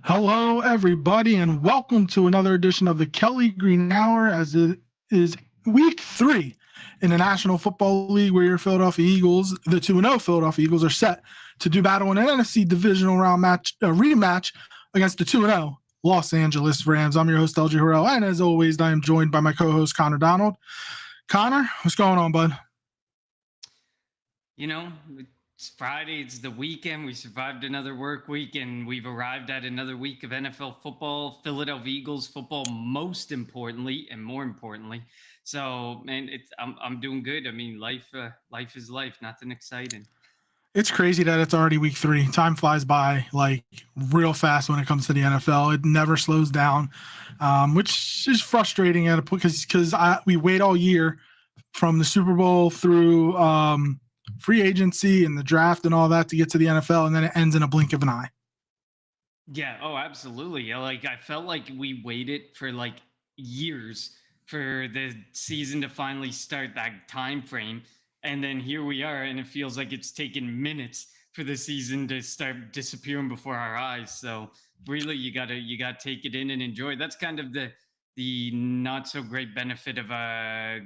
Hello, everybody, and welcome to another edition of the Kelly Green Hour as it is week 3 in the National Football League where your Philadelphia Eagles, the 2-0 Philadelphia Eagles, are set to do battle in an NFC divisional round rematch against the 2-0 Los Angeles Rams. I'm your host, LG Harrell, and as always, I am joined by my co-host, Connor Donald. Connor, what's going on, bud? You know, it's Friday, it's the weekend. We survived another work week, and we've arrived at another week of NFL football, Philadelphia Eagles football, most importantly, and more importantly. So, man, I'm doing good. I mean, life is life. Nothing exciting. It's crazy that it's already week 3. Time flies by like real fast when it comes to the NFL. It never slows down, which is frustrating at a because we wait all year from the Super Bowl through free agency and the draft and all that to get to the NFL, and then it ends in a blink of an eye. Yeah. Oh, absolutely. Yeah, like I felt like we waited for like years for the season to finally start that time frame, and then here we are, and it feels like it's taken minutes for the season to start disappearing before our eyes. So really, you gotta take it in and enjoy. That's kind of the not so great benefit of a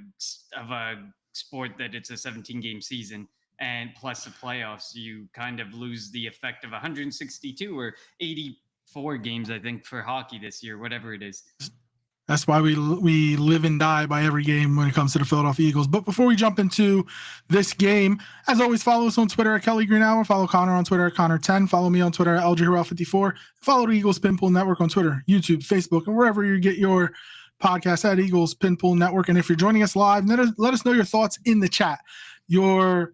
sport that it's a 17 game season and plus the playoffs. You kind of lose the effect of 162 or 84 games, I think, for hockey this year, whatever it is. That's why we live and die by every game when it comes to the Philadelphia Eagles. But before we jump into this game, as always, follow us on Twitter at Kelly Green Hour. Follow Connor on Twitter at Connor10. Follow me on Twitter at LGHarrell54. Follow the Eagles Pinpool Network on Twitter, YouTube, Facebook, and wherever you get your podcast at Eagles Pinpool Network. And if you're joining us live, let us know your thoughts in the chat. Your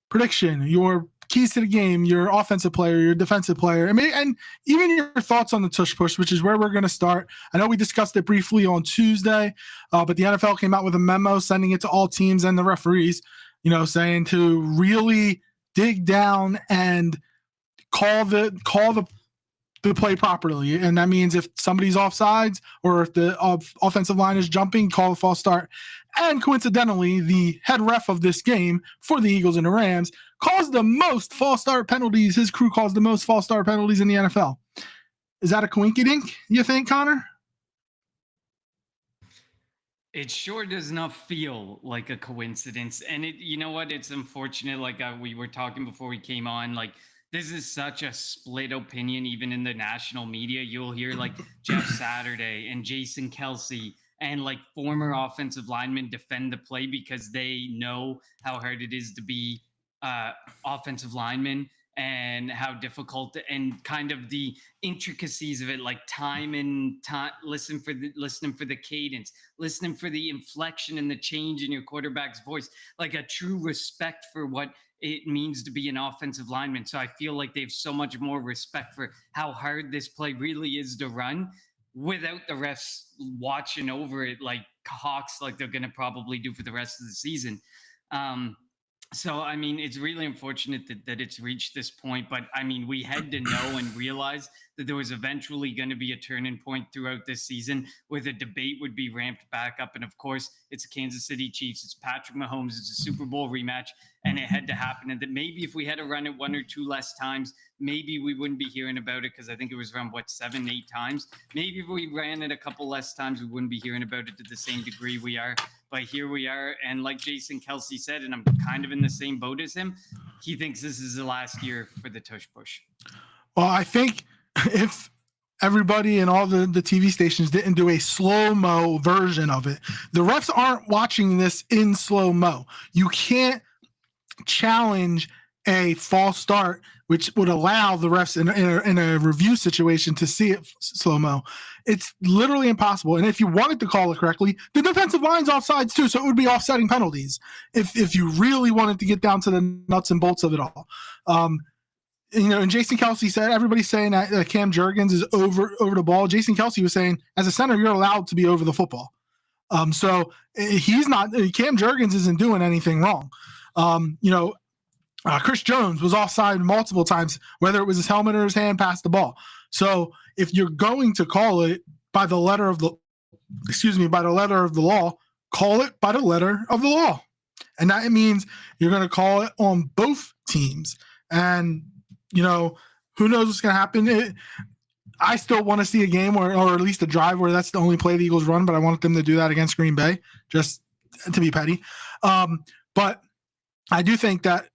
prediction, your keys to the game, your offensive player, your defensive player, and even your thoughts on the tush push, which is where we're going to start. I know we discussed it briefly on Tuesday, but the NFL came out with a memo sending it to all teams and the referees, saying to really dig down and call the play properly. And that means if somebody's offsides or if the offensive line is jumping, call a false start. And coincidentally, the head ref of this game for the Eagles and the Rams caused the most false start penalties. His crew caused the most false start penalties in the NFL. Is that a coinkydink, you think, Connor? It sure does not feel like a coincidence. And you know what? It's unfortunate. Like we were talking before we came on, like this is such a split opinion, even in the national media. You'll hear like Jeff Saturday and Jason Kelsey and like former offensive linemen defend the play because they know how hard it is to be offensive linemen and how difficult and kind of the intricacies of it, like time and time, listening for the cadence, listening for the inflection and the change in your quarterback's voice, like a true respect for what it means to be an offensive lineman. So I feel like they have so much more respect for how hard this play really is to run without the refs watching over it like hawks, like they're going to probably do for the rest of the season. So, I mean, it's really unfortunate that it's reached this point. But I mean, we had to know and realize that there was eventually going to be a turning point throughout this season where the debate would be ramped back up. And of course, it's Kansas City Chiefs, it's Patrick Mahomes, it's a Super Bowl rematch, and it had to happen. And that maybe if we had to run it one or two less times, maybe we wouldn't be hearing about it because I think it was around, 7, 8 times. Maybe if we ran it a couple less times, we wouldn't be hearing about it to the same degree we are. But here we are. And like Jason Kelsey said, and I'm kind of in the same boat as him, he thinks this is the last year for the tush push. Well, I think if everybody and all the TV stations didn't do a slow-mo version of it, the refs aren't watching this in slow-mo. You can't challenge a false start, which would allow the refs in a review situation to see it slow-mo. It's literally impossible. And if you wanted to call it correctly, the defensive line's offsides too, so it would be offsetting penalties if you really wanted to get down to the nuts and bolts of it all. And Jason Kelsey said, everybody's saying that Cam Jurgens is over the ball. Jason Kelsey was saying, as a center, you're allowed to be over the football. So he's not, Cam Jurgens isn't doing anything wrong. Chris Jones was offside multiple times, whether it was his helmet or his hand past the ball. So if you're going to call it by the letter of the law, call it by the letter of the law. And that means you're going to call it on both teams. And, who knows what's going to happen. I still want to see a game or at least a drive where that's the only play the Eagles run, but I want them to do that against Green Bay, just to be petty. But I do think that,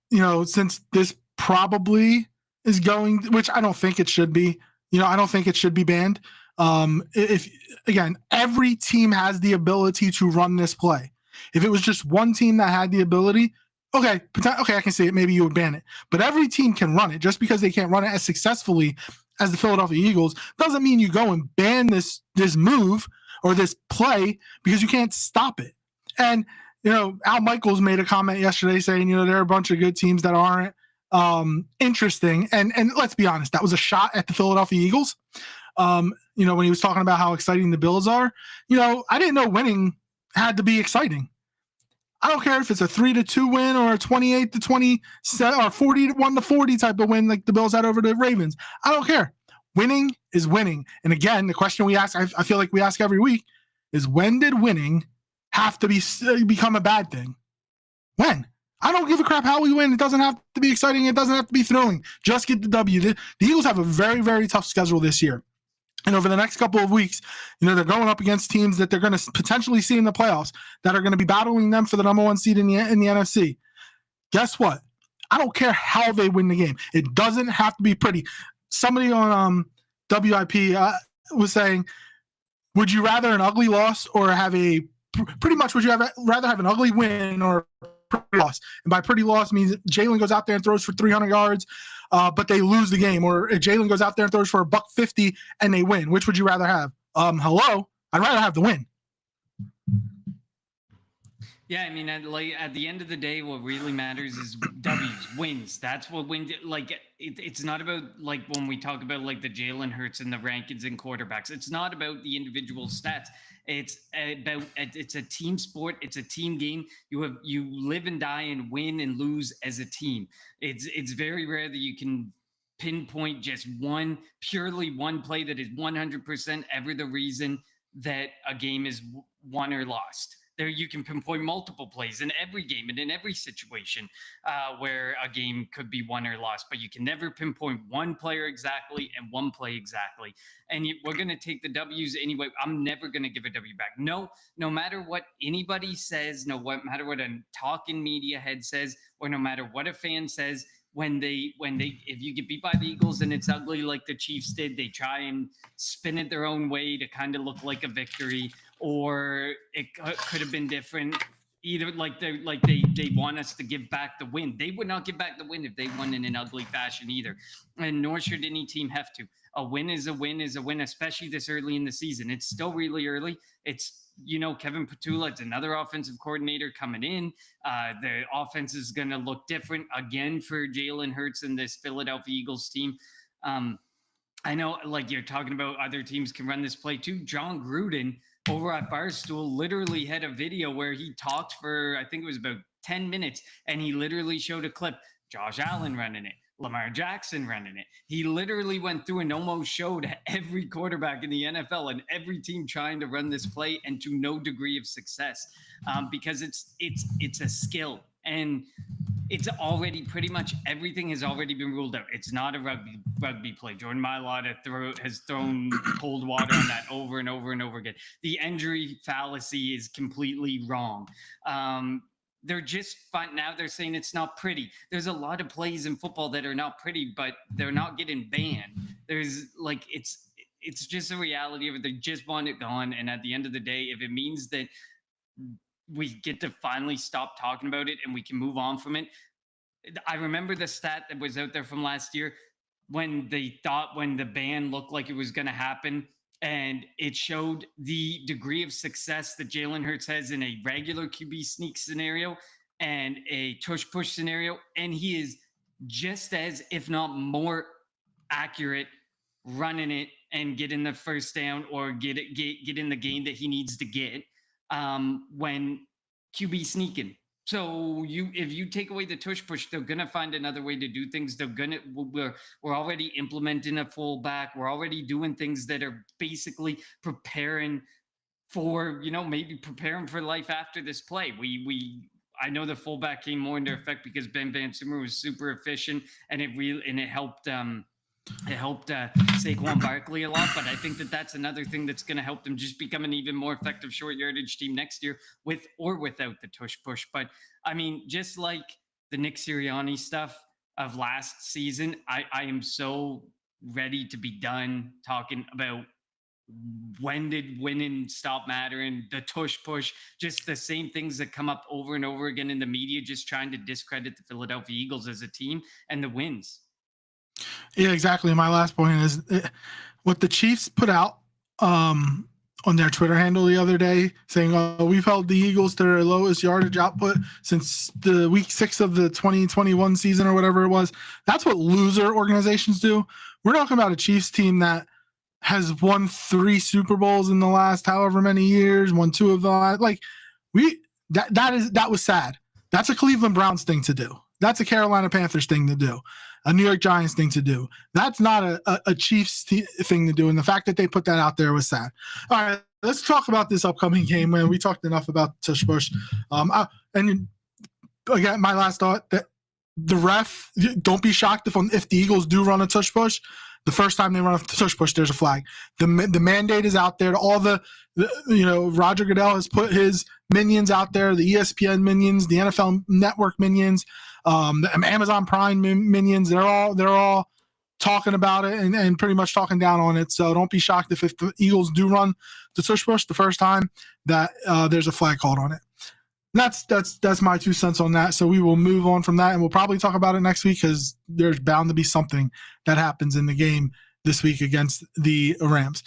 since this probably is going, which I don't think it should be, I don't think it should be banned. If again, every team has the ability to run this play. If it was just one team that had the ability, okay, I can see it. Maybe you would ban it, but every team can run it. Just because they can't run it as successfully as the Philadelphia Eagles doesn't mean you go and ban this move or this play because you can't stop it. And Al Michaels made a comment yesterday saying, there are a bunch of good teams that aren't interesting. And let's be honest, that was a shot at the Philadelphia Eagles. When he was talking about how exciting the Bills are, I didn't know winning had to be exciting. I don't care if it's a 3-2 win or a 28-27 or 41-40 type of win like the Bills had over the Ravens. I don't care. Winning is winning. And again, the question we ask, I feel like we ask every week, is when did winning have to become a bad thing? When? I don't give a crap how we win. It doesn't have to be exciting. It doesn't have to be thrilling. Just get the W. The Eagles have a very, very tough schedule this year. And over the next couple of weeks, they're going up against teams that they're going to potentially see in the playoffs that are going to be battling them for the number one seed in the NFC. Guess what? I don't care how they win the game. It doesn't have to be pretty. Somebody on WIP was saying, would you rather an ugly loss or have would you rather have an ugly win or a pretty loss? And by pretty loss means Jalen goes out there and throws for 300 yards, but they lose the game. Or Jalen goes out there and throws for $150 and they win. Which would you rather have? Hello? I'd rather have the win. Yeah, I mean, at the end of the day, what really matters is W's, wins. That's what wins. It's not about when we talk about the Jalen Hurts and the rankings and quarterbacks. It's not about the individual stats. It's a team sport. It's a team game. You live and die and win and lose as a team. It's very rare that you can pinpoint just purely one play that is 100% ever the reason that a game is won or lost. There you can pinpoint multiple plays in every game and in every situation where a game could be won or lost, but you can never pinpoint one player exactly and one play exactly. And we're going to take the W's anyway. I'm never going to give a W back. No matter what anybody says, matter what a talking media head says, or no matter what a fan says, if you get beat by the Eagles and it's ugly like the Chiefs did, they try and spin it their own way to kind of look like a victory, or it could have been different. Either they want us to give back the win. They would not give back the win if they won in an ugly fashion either, and nor should any team have to. A win is a win is a win, especially this early in the season. It's still really early. It's Kevin Petula, it's another offensive coordinator coming in. The offense is going to look different again for Jalen Hurts and this Philadelphia Eagles team. I know, you're talking about other teams can run this play too. John Gruden over at Barstool literally had a video where he talked for, I think it was about 10 minutes, and he literally showed a clip. Josh Allen running it. Lamar Jackson running it. He literally went through and almost showed every quarterback in the NFL and every team trying to run this play, and to no degree of success, because it's a skill, and it's already pretty much everything has already been ruled out. It's not a rugby play. Jordan Mailata has thrown cold water on that over and over and over again. The injury fallacy is completely wrong. They're just fine. Now they're saying it's not pretty. There's a lot of plays in football that are not pretty, but they're not getting banned. There's it's just a reality of it. They just want it gone. And at the end of the day, if it means that we get to finally stop talking about it and we can move on from it. I remember the stat that was out there from last year when the ban looked like it was going to happen, and it showed the degree of success that Jalen Hurts has in a regular QB sneak scenario and a tush push scenario. And he is just as, if not more accurate running it and getting the first down or get in the game that he needs to get when QB sneaking. So if you take away the tush push, they're gonna find another way to do things. We're already implementing a fullback. We're already doing things that are basically preparing for, maybe preparing for life after this play. I know the fullback came more into effect because Ben Van Summer was super efficient, and it helped It helped Saquon Barkley a lot, but I think that that's another thing that's going to help them just become an even more effective short yardage team next year, with or without the tush push. But I mean, just like the Nick Sirianni stuff of last season, I am so ready to be done talking about when did winning stop mattering, the tush push, just the same things that come up over and over again in the media, just trying to discredit the Philadelphia Eagles as a team and the wins. Yeah, exactly. My last point is what the Chiefs put out on their Twitter handle the other day, saying, we've held the Eagles to their lowest yardage output since the week 6 of the 2021 season or whatever it was. That's what loser organizations do. We're talking about a Chiefs team that has won 3 Super Bowls in the last however many years, won 2 of them. Like that was sad. That's a Cleveland Browns thing to do. That's a Carolina Panthers thing to do. A New York Giants thing to do. That's not a Chiefs thing to do. And the fact that they put that out there was sad. All right, let's talk about this upcoming game, man. We talked enough about tush push. And again, my last thought, that the ref, don't be shocked if the Eagles do run a tush push. The first time they run a tush push, there's a flag. The mandate is out there. All the Roger Goodell has put his minions out there, the ESPN minions, the NFL Network minions, the Amazon Prime minions. They're all talking about it and pretty much talking down on it. So don't be shocked if the Eagles do run the tush push the first time that there's a flag called on it. That's my 2 cents on that. So we will move on from that, and we'll probably talk about it next week because there's bound to be something that happens in the game this week against the Rams.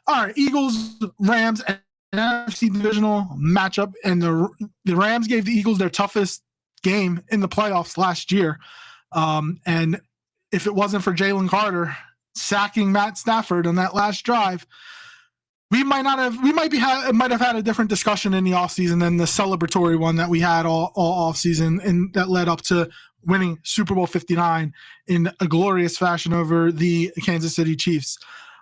All right, Eagles, Rams, an NFC divisional matchup, and the Rams gave the Eagles their toughest game in the playoffs last year. And if it wasn't for Jalen Carter sacking Matt Stafford on that last drive, we might have had a different discussion in the offseason than the celebratory one that we had all offseason, and that led up to winning Super Bowl 59 in a glorious fashion over the Kansas City Chiefs.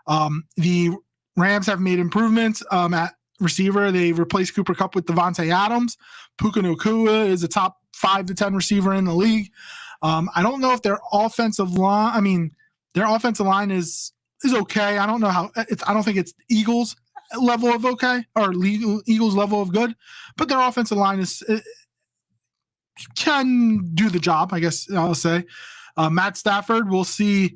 The Rams have made improvements at receiver. They replaced Cooper Kupp with Devontae Adams. Puka Nacua is a top 5 to 10 receiver in the league. I don't know if their offensive line is okay. I don't know how I don't think it's Eagles level of okay or Eagles level of good, but their offensive line can do the job, I guess I'll say. Matt Stafford, we'll see.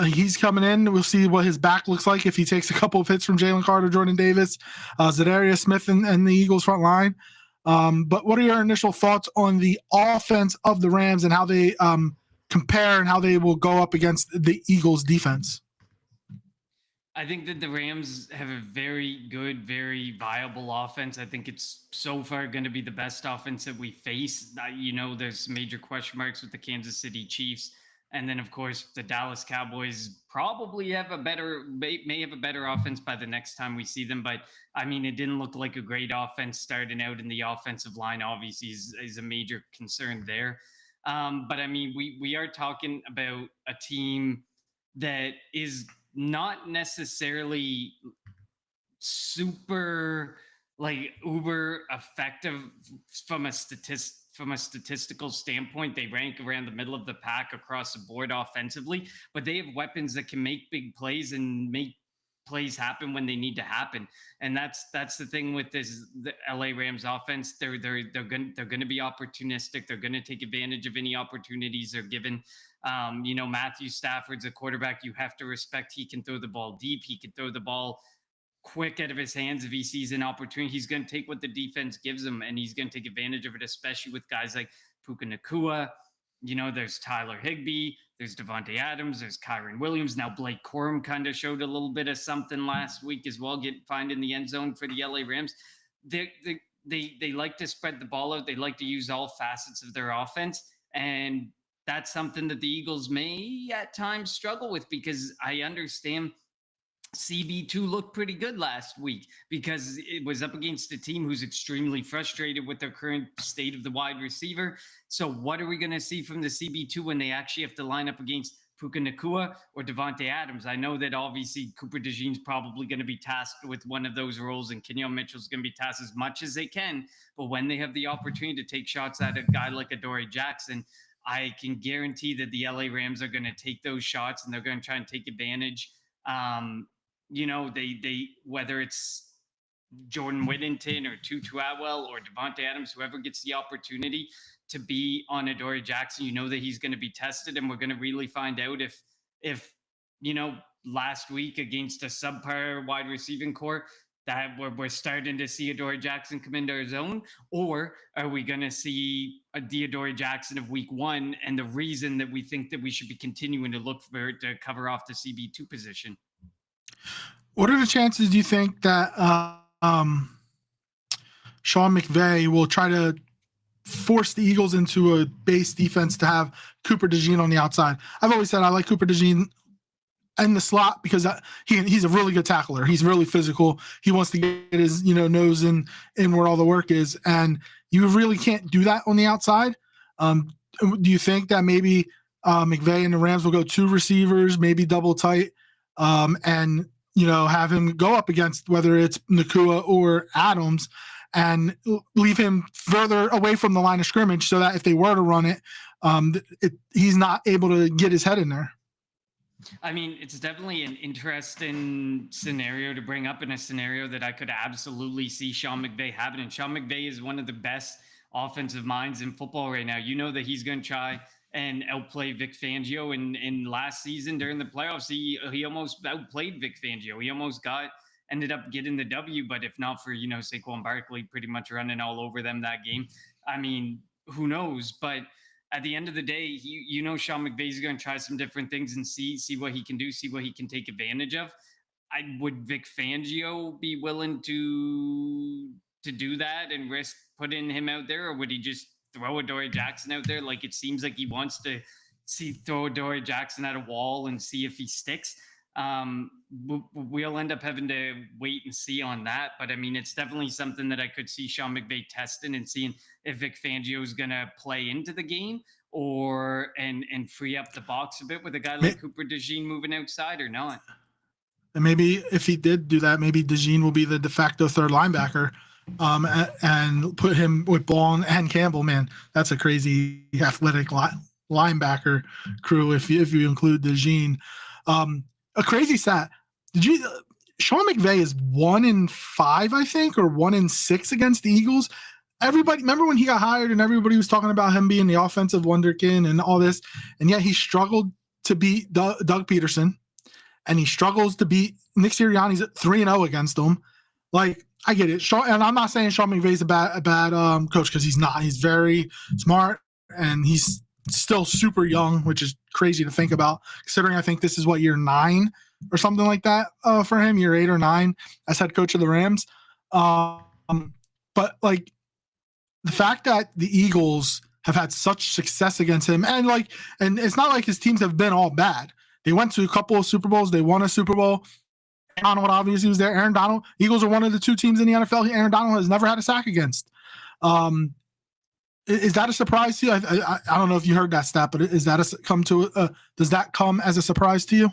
He's coming in. We'll see what his back looks like if he takes a couple of hits from Jalen Carter, Jordan Davis, Zadarius Smith, and the Eagles front line. But what are your initial thoughts on the offense of the Rams and how they compare and how they will go up against the Eagles defense? I think that the Rams have a very good, very viable offense. I think it's so far going to be the best offense that we face. There's major question marks with the Kansas City Chiefs. And then, of course, the Dallas Cowboys probably may have a better offense by the next time we see them. But, I mean, it didn't look like a great offense starting out, in the offensive line obviously is a major concern there. But, I mean, we are talking about a team that is not necessarily super uber effective from a statistical standpoint. They rank around the middle of the pack across the board offensively, but they have weapons that can make big plays and make plays happen when they need to happen. And that's the thing with the LA Rams offense. They're going to be opportunistic. They're going to take advantage of any opportunities they're given. Matthew Stafford's a quarterback you have to respect. He can throw the ball deep. He can throw the ball quick out of his hands. If he sees an opportunity, he's going to take what the defense gives him, and he's going to take advantage of it, especially with guys like Puka Nacua. There's Tyler Higbee, there's Devontae Adams, there's Kyron Williams. Now Blake Corum kind of showed a little bit of something last week as well, finding the end zone for the LA Rams. They like to spread the ball out. They like to use all facets of their offense, and that's something that the Eagles may at times struggle with, because I understand CB2 looked pretty good last week because it was up against a team who's extremely frustrated with their current state of the wide receiver. So what are we going to see from the CB2 when they actually have to line up against Puka Nacua or Devontae Adams? I know that obviously Cooper DeJean's probably going to be tasked with one of those roles, and Kenyon Mitchell's going to be tasked as much as they can. But when they have the opportunity to take shots at a guy like Adoree Jackson, I can guarantee that the LA Rams are going to take those shots and they're going to try and take advantage. Um, they whether it's Jordan Whittington or Tutu Atwell or Devontae Adams, whoever gets the opportunity to be on Adoree Jackson, you know that he's going to be tested, and we're going to really find out if last week against a subpar wide receiving core that we're starting to see Adoree Jackson come into his own, or are we going to see a Adoree Jackson of week one and the reason that we think that we should be continuing to look for it to cover off the CB2 position? What are the chances, do you think, that Sean McVay will try to force the Eagles into a base defense to have Cooper DeJean on the outside? I've always said I like Cooper DeJean in the slot because he's a really good tackler. He's really physical. He wants to get his nose in where all the work is, and you really can't do that on the outside. Do you think that maybe McVay and the Rams will go 2 receivers, maybe double tight, and have him go up against whether it's Nakua or Adams, and leave him further away from the line of scrimmage so that if they were to run it, he's not able to get his head in there? I mean, it's definitely an interesting scenario to bring up, in a scenario that I could absolutely see Sean McVay having. And Sean McVay is one of the best offensive minds in football right now. You know that he's going to try and outplay Vic Fangio. In last season during the playoffs, he almost outplayed Vic Fangio. He almost ended up getting the W. But if not for Saquon Barkley pretty much running all over them that game, I mean, who knows? But at the end of the day, Sean McVay is going to try some different things and see what he can do, see what he can take advantage of. Would Vic Fangio be willing to do that and risk putting him out there, or would he just throw Adoree Jackson out there? Like, it seems like he wants to throw Adoree Jackson at a wall and see if he sticks. We'll end up having to wait and see on that. But I mean, it's definitely something that I could see Sean McVay testing and seeing if Vic Fangio is going to play into the game or and free up the box a bit with a guy like Cooper DeJean moving outside or not. And maybe if he did do that, maybe DeJean will be the de facto third linebacker, and put him with Ball and Campbell. Man, that's a crazy athletic linebacker crew if you include DeJean. A crazy stat. Sean McVay is 1-5, I think, or 1-6 against the Eagles. Everybody, remember when he got hired and everybody was talking about him being the offensive wonderkin and all this, and yet he struggled to beat Doug Peterson, and he struggles to beat Nick Sirianni's at 3-0 against them. Like, I get it. And I'm not saying Sean McVay's a bad coach, because he's not. He's very smart, and he's still super young, which is crazy to think about, considering I think this is year 9 or something like that for him, year 8 or 9 as head coach of the Rams. But like, the fact that the Eagles have had such success against him, and it's not like his teams have been all bad. They went to a couple of Super Bowls. They won a Super Bowl. Aaron Donald obviously was there. Aaron Donald, Eagles are one of the 2 teams in the NFL Aaron Donald has never had a sack against. Is that a surprise to you? I don't know if you heard that stat, but does that come as a surprise to you?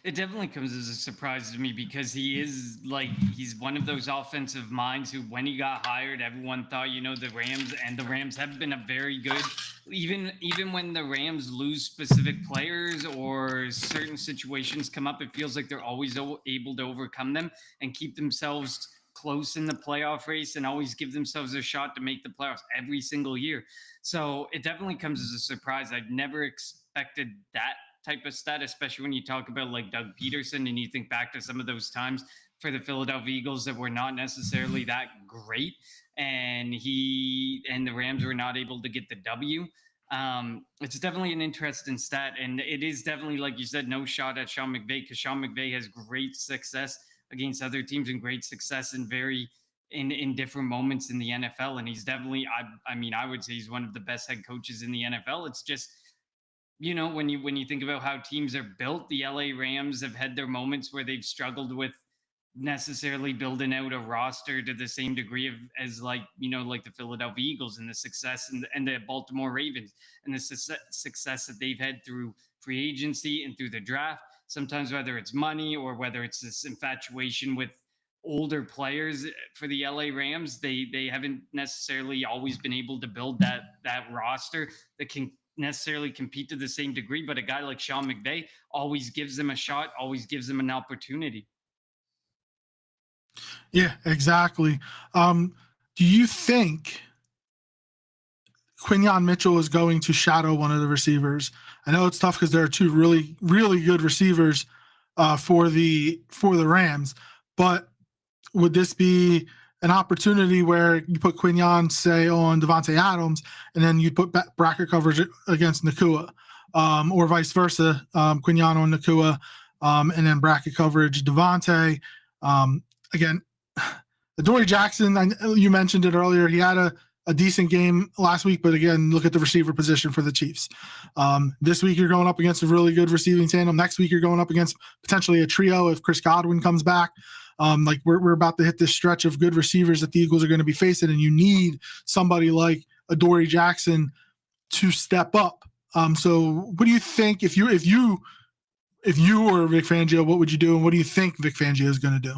It definitely comes as a surprise to me, because he's one of those offensive minds who, when he got hired, everyone thought, the Rams have been a very good, even when the Rams lose specific players or certain situations come up, it feels like they're always able to overcome them and keep themselves close in the playoff race and always give themselves a shot to make the playoffs every single year. So it definitely comes as a surprise. I'd never expected that type of stat, especially when you talk about like Doug Peterson and you think back to some of those times for the Philadelphia Eagles that were not necessarily that great, and the Rams were not able to get the W. It's definitely an interesting stat, and it is definitely, like you said, no shot at Sean McVay, because Sean McVay has great success against other teams and great success in different moments in the NFL. And he's definitely, I would say he's one of the best head coaches in the NFL. It's just, when you think about how teams are built, the LA Rams have had their moments where they've struggled with necessarily building out a roster to the same degree as like the Philadelphia Eagles, and the success and the Baltimore Ravens, and the success that they've had through free agency and through the draft. Sometimes whether it's money or whether it's this infatuation with older players for the LA Rams, they haven't necessarily always been able to build that roster that can necessarily compete to the same degree, but a guy like Sean McVay always gives them a shot, always gives them an opportunity. Yeah, exactly. Do you think Quinyon Mitchell is going to shadow one of the receivers? I know it's tough because there are two really, really good receivers for the Rams, but would this be an opportunity where you put Quinyon, say, on Devontae Adams, and then you put bracket coverage against Nakua, or vice versa, Quinyon on Nakua, and then bracket coverage Devontae. Again, Adoree Jackson, you mentioned it earlier. He had a decent game last week, but again, look at the receiver position for the Chiefs. This week you're going up against a really good receiving tandem. Next week you're going up against potentially a trio if Chris Godwin comes back. Like we're about to hit this stretch of good receivers that the Eagles are going to be facing, and you need somebody like Adoree Jackson to step up. So what do you think if you were Vic Fangio, what would you do, and what do you think Vic Fangio is going to do?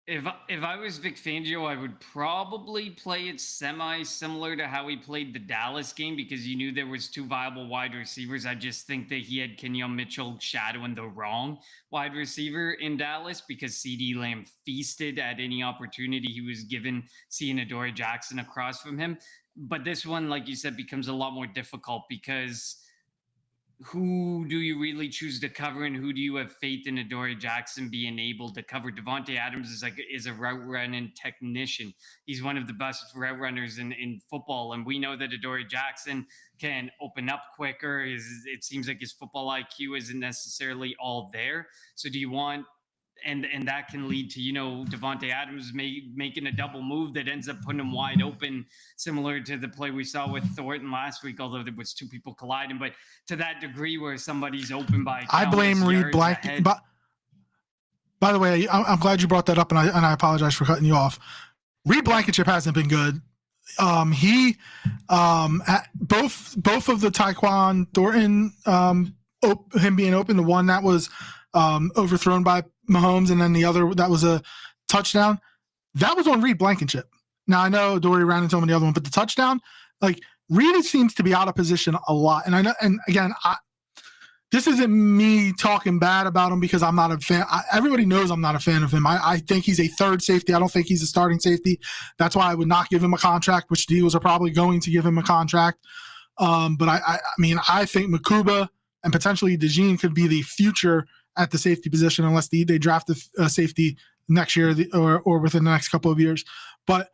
If I was Vic Fangio, I would probably play it semi-similar to how he played the Dallas game, because you knew there was two viable wide receivers. I just think that he had Kenyon Mitchell shadowing the wrong wide receiver in Dallas, because CeeDee Lamb feasted at any opportunity he was given, seeing Adoree Jackson across from him. But this one, like you said, becomes a lot more difficult, because who do you really choose to cover, and who do you have faith in Adoree Jackson being able to cover? Devontae Adams is a route running technician. He's one of the best route runners in football, and we know that Adoree Jackson can open up quicker. It seems like his football IQ isn't necessarily all there. So do you want, and that can lead to, Devontae Adams making a double move that ends up putting him wide open, similar to the play we saw with Thornton last week, although there was two people colliding, but to that degree where somebody's open by I blame Reed Blankenship. By the way, I'm glad you brought that up, and I apologize for cutting you off. Reed Blankenship hasn't been good. He both of the Tyquan Thornton, him being open, the one that was overthrown by Mahomes, and then the other that was a touchdown, that was on Reed Blankenship. Now I know Dory ran into him on the other one, but the touchdown, like, Reed seems to be out of position a lot. And I know, and again, this isn't me talking bad about him because I'm not a fan. Everybody knows I'm not a fan of him. I think he's a third safety. I don't think he's a starting safety. That's why I would not give him a contract, which the Eagles are probably going to give him a contract. But I mean, I think Makuba and potentially DeJean could be the future at the safety position, unless they draft a safety next year or within the next couple of years. But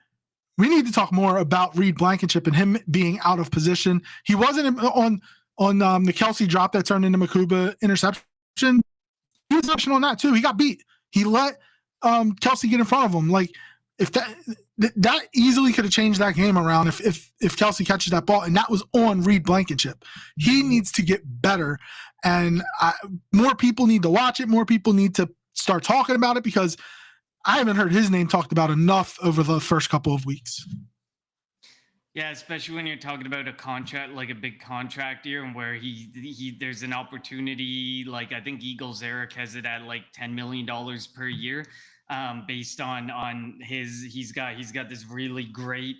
we need to talk more about Reed Blankenship and him being out of position. He wasn't on the Kelsey drop that turned into Makuba interception. He was option on that too. He got beat. He let Kelsey get in front of him. Like, if that easily could have changed that game around if Kelsey catches that ball, and that was on Reed Blankenship. He needs to get better, and more people need to watch it. More people need to start talking about it, because I haven't heard his name talked about enough over the first couple of weeks. Yeah, especially when you're talking about a contract, like a big contract year, and where he there's an opportunity. Like, I think Eagles Eric has it at like $10 million per year, based on he's got this really great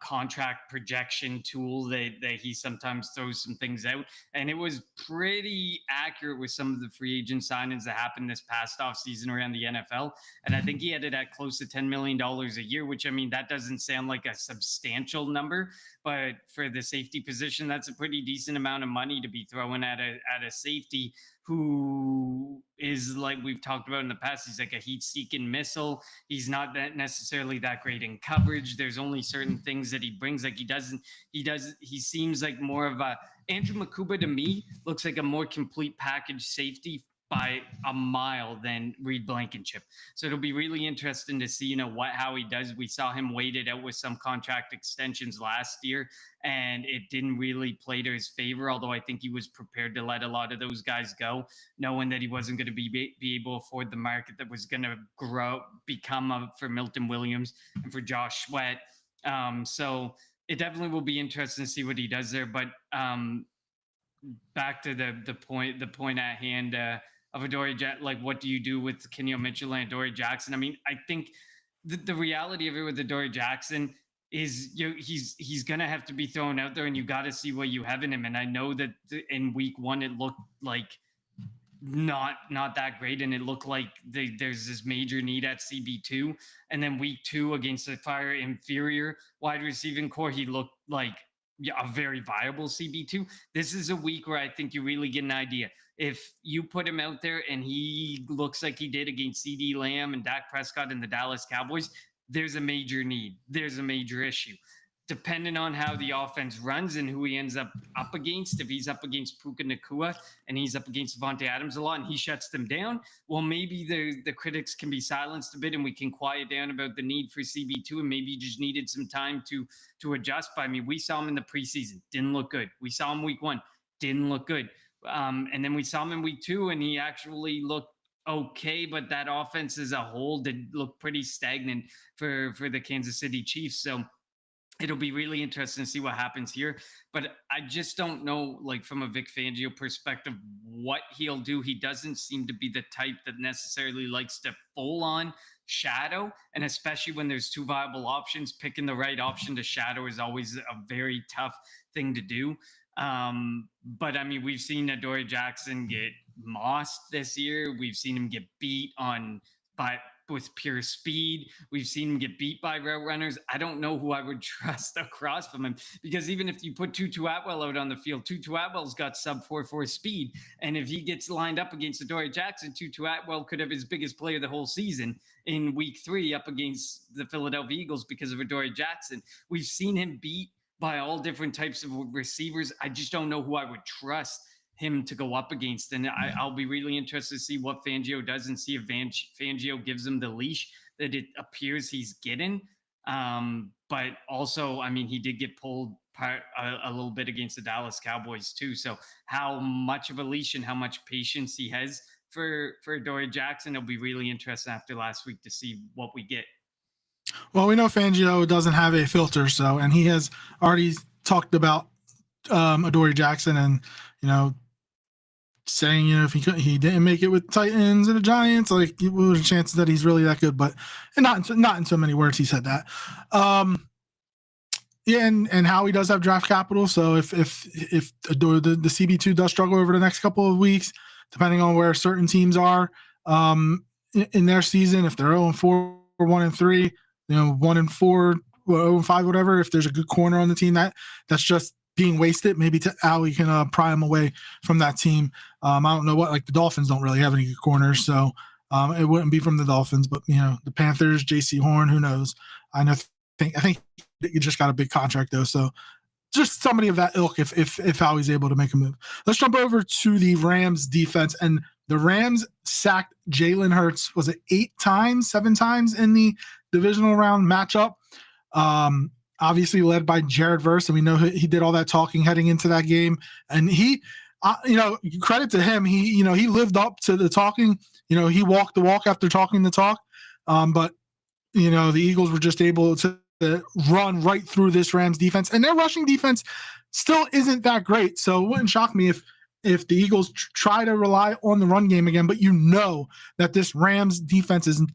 contract projection tool that he sometimes throws some things out, and it was pretty accurate with some of the free agent signings that happened this past offseason around the NFL. And I think he had it at close to $10 million a year, which, I mean, that doesn't sound like a substantial number, but for the safety position, that's a pretty decent amount of money to be throwing at a safety who is, like we've talked about in the past, he's like a heat-seeking missile. He's not that necessarily that great in coverage. There's only certain things that he brings. Like, he seems like more of a, Andrew Makuba to me looks like a more complete package safety by a mile than Reed Blankenship. So it'll be really interesting to see, how he does. We saw him wait it out with some contract extensions last year, and it didn't really play to his favor, although I think he was prepared to let a lot of those guys go, knowing that he wasn't going to be able to afford the market that was going to become for Milton Williams and for Josh Sweat. So it definitely will be interesting to see what he does there. But back to the point at hand, of Adoree Jackson, like, what do you do with Kenyon Mitchell and Adoree Jackson? I mean, I think the reality of it with Adoree Jackson, he's gonna have to be thrown out there, and you got to see what you have in him. And I know that in week one it looked like not that great, and it looked like there's this major need at CB2. And then week two against the fire inferior wide receiving core, he looked like, yeah, a very viable CB2. This is a week where I think you really get an idea. If you put him out there and he looks like he did against CD Lamb and Dak Prescott and the Dallas Cowboys, there's a major need, there's a major issue. Depending on how the offense runs and who he ends up against, if he's up against Puka Nakua and he's up against Devontae Adams a lot and he shuts them down, well, maybe the critics can be silenced a bit and we can quiet down about the need for CB2, and maybe he just needed some time to adjust. But I mean, we saw him in the preseason, didn't look good. We saw him week one, didn't look good. And then we saw him in week two, and he actually looked okay, but that offense as a whole did look pretty stagnant for the Kansas City Chiefs. So it'll be really interesting to see what happens here. But I just don't know, like from a Vic Fangio perspective, what he'll do. He doesn't seem to be the type that necessarily likes to full on shadow. And especially when there's two viable options, picking the right option to shadow is always a very tough thing to do. But I mean, we've seen Adoree Jackson get mossed this year. We've seen him get beat on by with pure speed. We've seen him get beat by route runners. I don't know who I would trust across from him, because even if you put Tutu Atwell out on the field, Tutu Atwell's got sub 4.4 speed. And if he gets lined up against Adoree Jackson, Tutu Atwell could have his biggest play of the whole season in week 3 up against the Philadelphia Eagles because of Adoree Jackson. We've seen him beat by all different types of receivers. I just don't know who I would trust him to go up against. And I'll be really interested to see what Fangio does and see if Fangio gives him the leash that it appears he's getting. But also, I mean, he did get pulled a little bit against the Dallas Cowboys too. So how much of a leash and how much patience he has for Adoree Jackson, it'll be really interesting after last week to see what we get. Well, we know Fangio doesn't have a filter, and he has already talked about Adoree Jackson, and saying if he didn't make it with Titans and the Giants, like what was the chances that he's really that good? But not in so many words he said that. Yeah, and how he does have draft capital. So if the CB2 does struggle over the next couple of weeks, depending on where certain teams are in their season, if they're 0-4, 1-3, 1-4, 0-5, whatever, if there's a good corner on the team that's just being wasted, maybe Ali can pry him away from that team. I don't know what, like the Dolphins don't really have any good corners, so it wouldn't be from the Dolphins, but the Panthers, J.C. Horn, who knows? I think you just got a big contract though, so just somebody of that ilk if Howie's able to make a move. Let's jump over to the Rams defense, and the Rams sacked Jalen Hurts, was it 7 times in the divisional round matchup? Obviously led by Jared Verse, and we know he did all that talking heading into that game, and he credit to him, he lived up to the talking. He walked the walk after talking the talk, but the Eagles were just able to run right through this Rams defense, and their rushing defense still isn't that great. So it wouldn't shock me if the Eagles try to rely on the run game again, but that this Rams defense is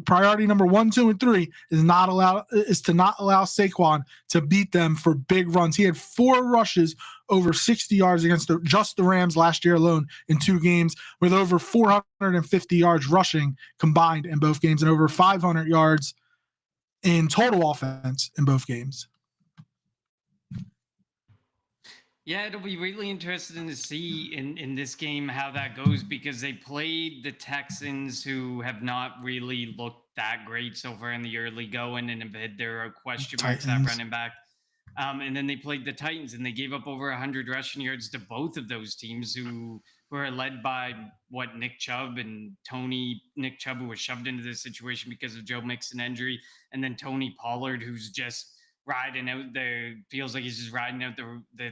priority number 1, 2, and 3 is to not allow Saquon to beat them for big runs. He had 4 rushes over 60 yards against just the Rams last year alone in 2 games, with over 450 yards rushing combined in both games and over 500 yards in total offense in both games. Yeah, it'll be really interesting to see in this game how that goes, because they played the Texans, who have not really looked that great so far in the early going, and there are question marks at running back. And then they played the Titans, and they gave up over 100 rushing yards to both of those teams, who are led by Nick Chubb, Nick Chubb, who was shoved into this situation because of Joe Mixon injury, and then Tony Pollard, who's just riding out there, feels like he's just riding out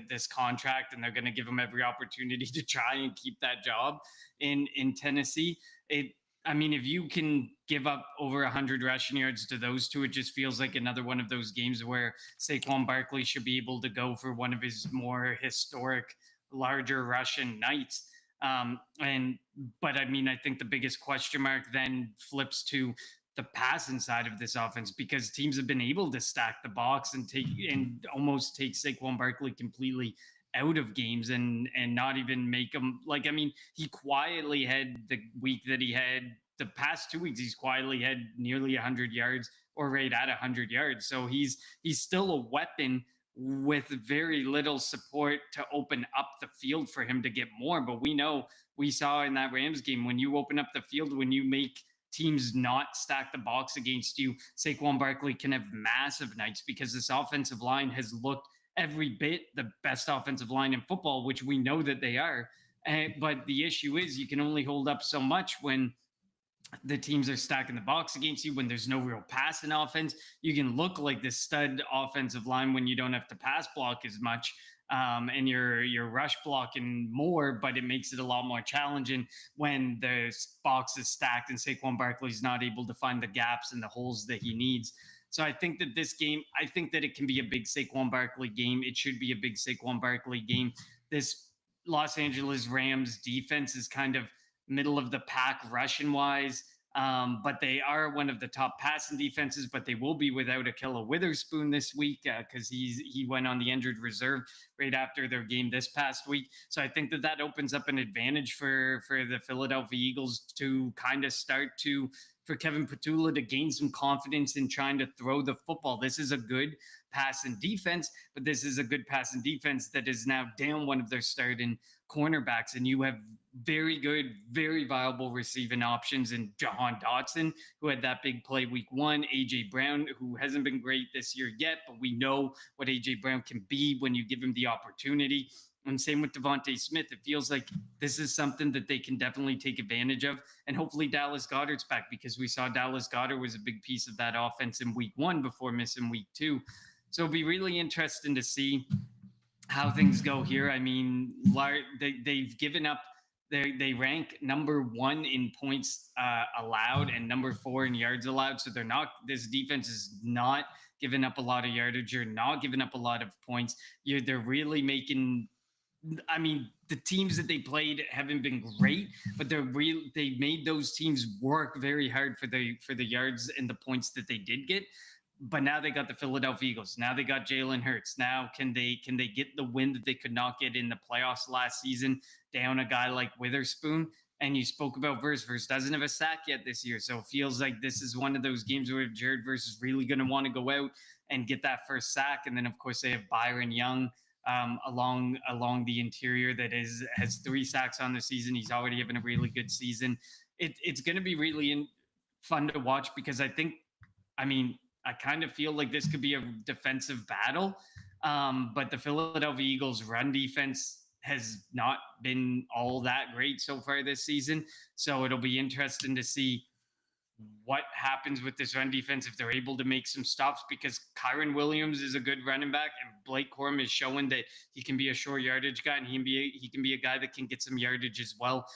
this contract, and they're going to give him every opportunity to try and keep that job in Tennessee. I mean, if you can give up over 100 rushing yards to those two, it just feels like another one of those games where Saquon Barkley should be able to go for one of his more historic, larger rushing nights. But I mean, I think the biggest question mark then flips to the passing side of this offense, because teams have been able to stack the box and almost take Saquon Barkley completely out of games and not even make them like, I mean, he quietly had the week that he had the past 2 weeks, he's quietly had nearly 100 yards or right at 100 yards. So he's still a weapon with very little support to open up the field for him to get more. But we saw in that Rams game, when you open up the field, when you make teams not stack the box against you, Saquon Barkley can have massive nights, because this offensive line has looked every bit the best offensive line in football, which we know that they are. But the issue is you can only hold up so much when the teams are stacking the box against you, when there's no real passing offense. You can look like this stud offensive line when you don't have to pass block as much, and you're rush blocking more, but it makes it a lot more challenging when the box is stacked and Saquon Barkley's not able to find the gaps and the holes that he needs. So I think that this game, I think that it can be a big Saquon Barkley game. It should be a big Saquon Barkley game. This Los Angeles Rams defense is kind of middle of the pack rushing wise. But they are one of the top passing defenses, but they will be without Ahkello Witherspoon this week because he went on the injured reserve right after their game this past week. So I think that opens up an advantage for the Philadelphia Eagles to kind of start to, for Kevin Petula to gain some confidence in trying to throw the football. This is a good passing defense, but this is a good passing defense that is now down one of their starting cornerbacks, and you have very good, very viable receiving options in Jahan Dotson, who had that big play week 1, AJ Brown, who hasn't been great this year yet, but we know what AJ Brown can be when you give him the opportunity. And same with Devontae Smith. It feels like this is something that they can definitely take advantage of. And hopefully Dallas Goedert's back, because we saw Dallas Goedert was a big piece of that offense in week 1 before missing week 2. So it'll be really interesting to see how things go here. I mean, they've given up. They rank number 1 in points allowed and number 4 in yards allowed. So they're not. This defense is not giving up a lot of yardage. You're not giving up a lot of points. They're really making. I mean, the teams that they played haven't been great, but they made those teams work very hard for the yards and the points that they did get. But now they got the Philadelphia Eagles. Now they got Jalen Hurts. Now can they get the win that they could not get in the playoffs last season down a guy like Witherspoon? And you spoke about Verse. Verse doesn't have a sack yet this year. So it feels like this is one of those games where Jared Verse is really going to want to go out and get that first sack. And then, of course, they have Byron Young along the interior that has 3 sacks on the season. He's already having a really good season. It's going to be really fun to watch, because I kind of feel like this could be a defensive battle. But the Philadelphia Eagles run defense has not been all that great so far this season. So it'll be interesting to see what happens with this run defense if they're able to make some stops, because Kyron Williams is a good running back, and Blake Corum is showing that he can be a short yardage guy, and he can be a guy that can get some yardage as well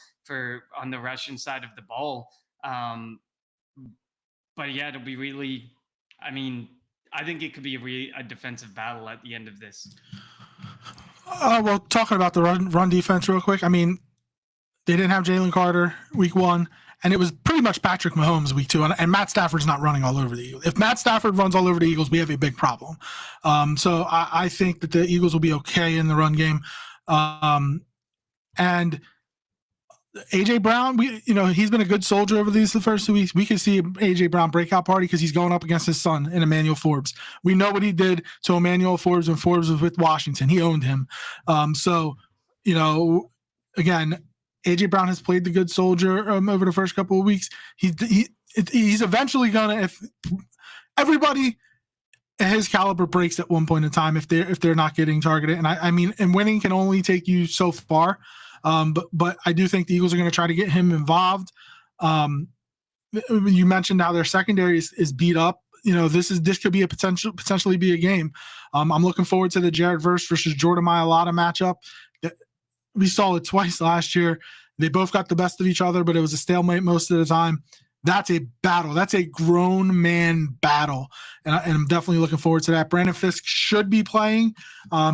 on the rushing side of the ball. But yeah, it'll be really. I mean, I think it could be a defensive battle at the end of this. Well, talking about the run defense real quick, I mean, they didn't have Jalen Carter week 1, and it was pretty much Patrick Mahomes week 2, and Matt Stafford's not running all over the Eagles. If Matt Stafford runs all over the Eagles, we have a big problem. So I think that the Eagles will be okay in the run game. And AJ Brown, he's been a good soldier over the first 2 weeks. We could see AJ Brown breakout party because he's going up against his son in Emmanuel Forbes. We know what he did to Emmanuel Forbes when Forbes was with Washington. He owned him. Again, AJ Brown has played the good soldier over the first couple of weeks. He's eventually gonna, if everybody at his caliber breaks at one point in time, if they're not getting targeted. And I mean, and winning can only take you so far. But I do think the Eagles are going to try to get him involved. You mentioned now their secondary is beat up. This could be potentially be a game. I'm looking forward to the Jared Verse versus Jordan Mailata matchup. We saw it twice last year. They both got the best of each other, but it was a stalemate most of the time. That's a battle. That's a grown man battle. And I'm definitely looking forward to that. Brandon Fisk should be playing.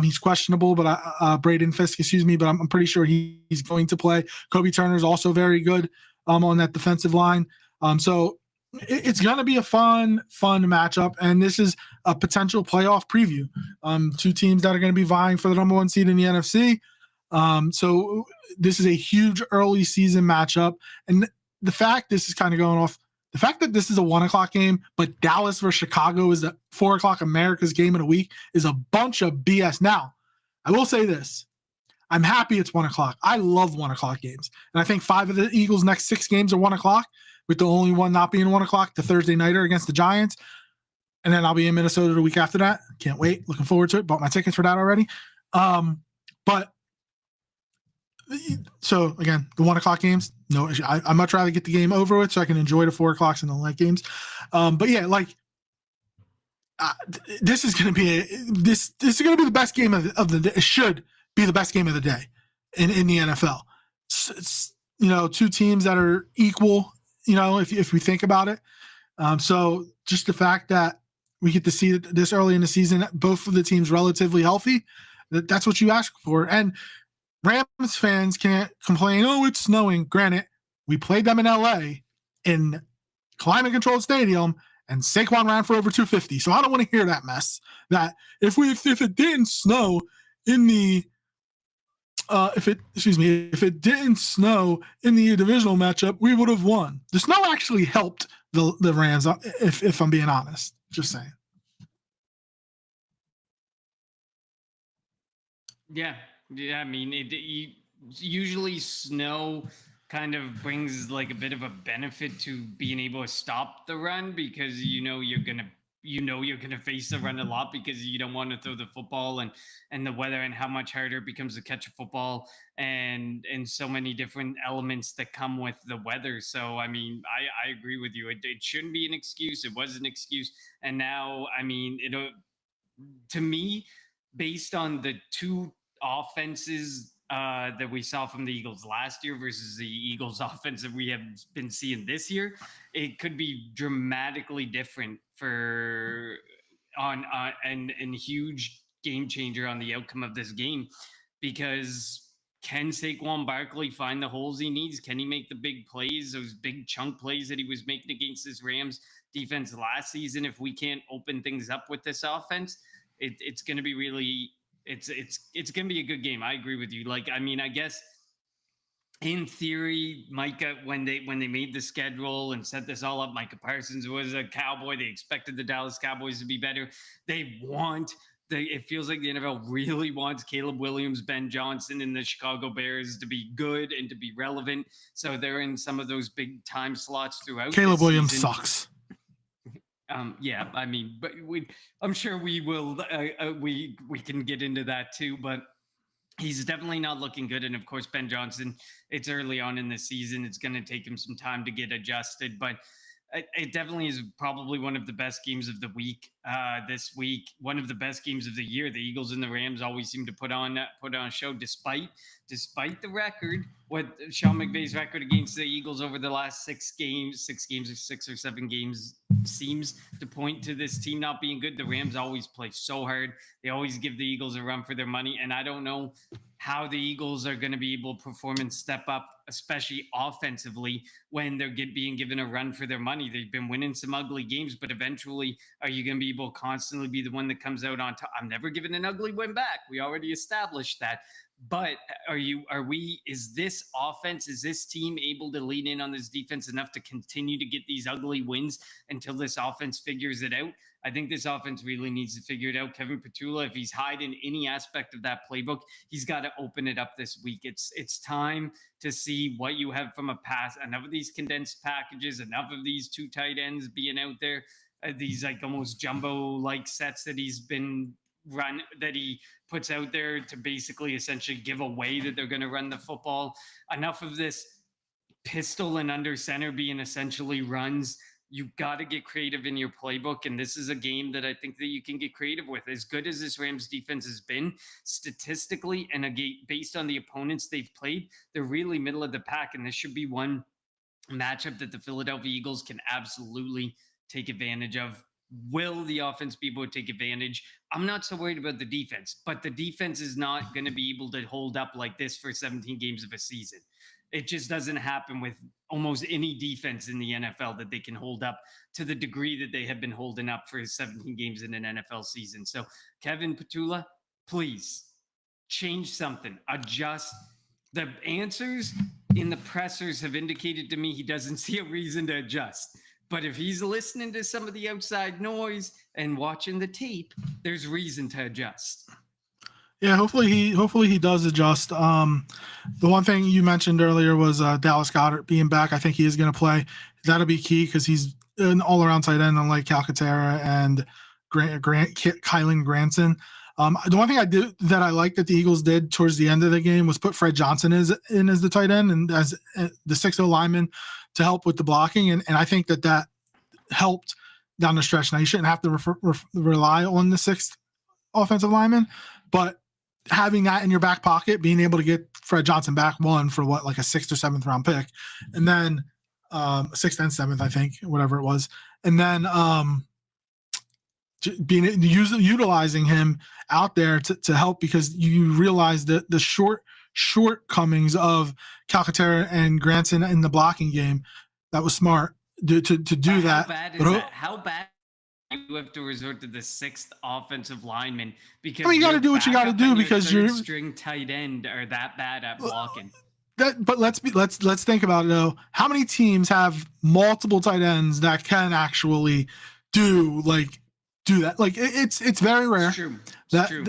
He's questionable, but Braden Fisk, excuse me, but I'm pretty sure he's going to play. Kobe Turner is also very good on that defensive line. So It's going to be a fun matchup, and this is a potential playoff preview. Two teams that are going to be vying for the number one seed in the NFC. So this is a huge early season matchup, and the fact this is kind of going off the fact that this is a 1 o'clock game, but Dallas versus Chicago is the 4 o'clock America's game of the week is a bunch of BS. Now, I will say this. I'm happy it's 1 o'clock. I love 1 o'clock games. And I think 5 of the Eagles' next 6 games are 1 o'clock, with the only one not being 1 o'clock, the Thursday nighter against the Giants. And then I'll be in Minnesota the week after that. Can't wait. Looking forward to it. Bought my tickets for that already. But so again, the 1 o'clock games, no issue. I'd much rather get the game over with so I can enjoy the 4 o'clocks and the night games. But yeah, like this is going to be this is going to be the best game of the day. It should be the best game of the day in the NFL. It's, two teams that are equal, if we think about it. So just the fact that we get to see this early in the season, both of the teams relatively healthy, that's what you ask for. And Rams fans can't complain, oh, it's snowing. Granted, we played them in LA in climate-controlled stadium, and Saquon ran for over 250. So I don't want to hear that mess. That if it didn't snow in the if it didn't snow in the divisional matchup, we would have won. The snow actually helped the Rams, if I'm being honest. Just saying. Yeah. I mean, usually snow kind of brings like a bit of a benefit to being able to stop the run, because you're gonna face the run a lot, because you don't want to throw the football, and the weather and how much harder it becomes to catch a football, and so many different elements that come with the weather. So I mean, I agree with you. It shouldn't be an excuse. It was an excuse, and now I mean, to me, based on the two offenses that we saw from the Eagles last year versus the Eagles offense that we have been seeing this year, it could be dramatically different and huge game changer on the outcome of this game. Because can Saquon Barkley find the holes he needs? Can he make the big plays, those big chunk plays that he was making against this Rams defense last season? If we can't open things up with this offense, it's going to be really it's going to be a good game. I agree with you. Like, I mean, I guess in theory, Micah, when they made the schedule and set this all up, Micah Parsons was a Cowboy. They expected the Dallas Cowboys to be better. It feels like the NFL really wants Caleb Williams, Ben Johnson, and the Chicago Bears to be good and to be relevant. So they're in some of those big time slots throughout. Caleb Williams sucks. Yeah, I mean, but I'm sure we will. We can get into that too, but he's definitely not looking good. And of course, Ben Johnson, it's early on in the season. It's going to take him some time to get adjusted, but it definitely is probably one of the best games of the week this week. One of the best games of the year. The Eagles and the Rams always seem to put on a show, despite the record. What Sean McVay's record against the Eagles over the last 6 or 7 games seems to point to this team not being good. The Rams always play so hard. They always give the Eagles a run for their money, and I don't know how the Eagles are going to be able to perform and step up, especially offensively, when they're being given a run for their money. They've been winning some ugly games, but eventually, are you going to be able to constantly be the one that comes out on top? I'm never giving an ugly win back. We already established that. But is this offense, is this team able to lean in on this defense enough to continue to get these ugly wins until this offense figures it out? I think this offense really needs to figure it out. Kevin Petula, if he's hiding any aspect of that playbook, he's got to open it up this week. It's time to see what you have from a pass. Enough of these condensed packages, enough of these 2 tight ends being out there, these like almost jumbo-like sets that that he puts out there to basically essentially give away that they're going to run the football. Enough of this pistol and under center being essentially runs. You've got to get creative in your playbook, and this is a game that I think that you can get creative with. As good as this Rams defense has been statistically and based on the opponents they've played, they're really middle of the pack, and this should be one matchup that the Philadelphia Eagles can absolutely take advantage of. Will the offense be able to take advantage? I'm not so worried about the defense, but the defense is not going to be able to hold up like this for 17 games of a season. It just doesn't happen with almost any defense in the NFL that they can hold up to the degree that they have been holding up for 17 games in an NFL season. So, Kevin Petula, please change something, adjust. The answers in the pressers have indicated to me he doesn't see a reason to adjust. But if he's listening to some of the outside noise and watching the tape, there's reason to adjust. Yeah, hopefully he does adjust. The one thing you mentioned earlier was Dallas Goedert being back. I think he is going to play. That'll be key because he's an all-around tight end, unlike Calcaterra and Kylan Granson. The one thing I like that the Eagles did towards the end of the game was put Fred Johnson as the tight end and as the 6-0 lineman to help with the blocking, and I think that helped down the stretch. Now you shouldn't have to rely on the 6th offensive lineman, but having that in your back pocket, being able to get Fred Johnson back for like a 6th or 7th round pick, and then 6th and 7th, I think, whatever it was, and then utilizing him out there to help, because you realize that the shortcomings of Calcaterra and Granson in the blocking game. That was smart to do that. How bad you have to resort to the 6th offensive lineman because you got to do what you got to do because your string tight end are that bad at blocking. But let's think about it though. How many teams have multiple tight ends that can actually do that? Like it's very rare. It's true. It's true.